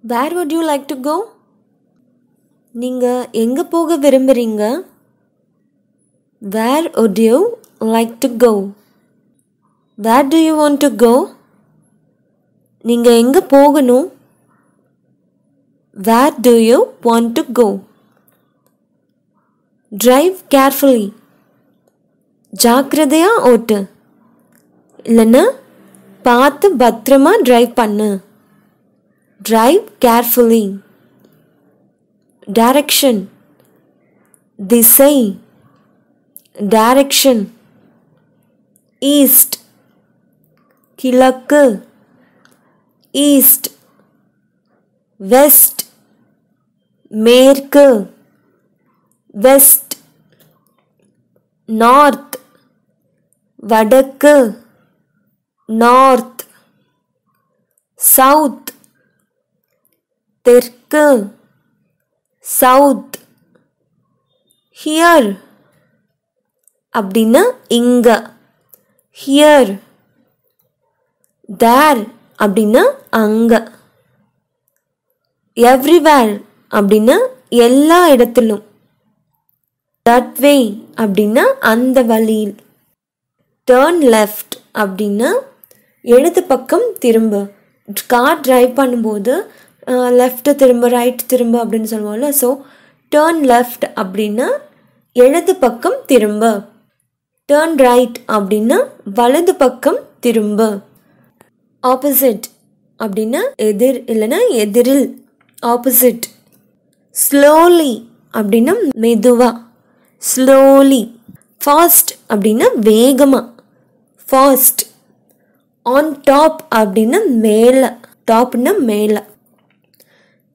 Where would you like to go? நீங்க எங்க போக விரும்புறீங்க? Where would you like to go? Where do you want to go? நீங்க எங்க போகணும்? Where do you want to go? Drive carefully. ஜாக்கிரதையா ஓட்டு. இல்லைன்னா பார்த்து பத்திரமா டிரைவ் பண்ணு. Drive carefully. Direction. திசை. Direction. East. கிழக்கு. East. West. மேற்கு. West. North. வடக்கு. North. South. தெற்கு. South. Here. அப்படின்னா இங்க. Here. There. அப்படின்னா அங்க. Everywhere. அப்படின்னா எல்லா இடத்திலும். That way. அப்படின்னா அந்த வழியில். Turn left. அப்படின்னா இடது பக்கம் திரும்ப. கார் டிரைவ் பண்ணும்போது லெஃப்ட் திரும்ப ரைட் திரும்ப அப்படின்னு சொல்லுவோம்ல. ஸோ டேர்ன் லெஃப்ட் அப்படின்னா இடது பக்கம் திரும்ப. டேர்ன் ரைட் அப்படின்னா வலது பக்கம் திரும்ப. ஆப்போசிட் அப்படின்னா எதிர் இல்லைன்னா எதிரில். ஆப்போசிட். ஸ்லோலி அப்படின்னா மெதுவா. ஸ்லோலி. ஃபாஸ்ட் அப்படின்னா வேகமாக. ஃபாஸ்ட். ஆன் டாப் அப்படின்னா மேலே. டாப்னா மேலே.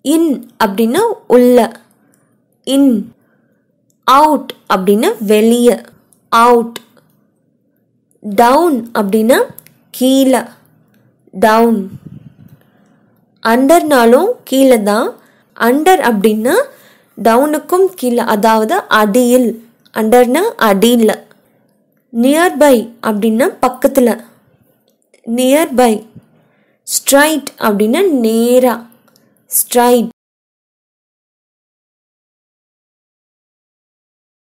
இன் அப்படின்னா உள்ள. இன். அவுட் அப்படின்னா வெளியே. அவுட். டவுன் அப்படின்னா கீழே. டவுன். அண்டர்னாலும் கீழே தான். அண்டர் அப்படின்னா டவுனுக்கும் கீழே, அதாவது அடியில். அண்டர்னா அடியில். நியர்பை அப்படின்னா பக்கத்தில். நியர்பை. ஸ்ட்ரைட் அப்படின்னா நேராக. ஸ்ட்ரைட்.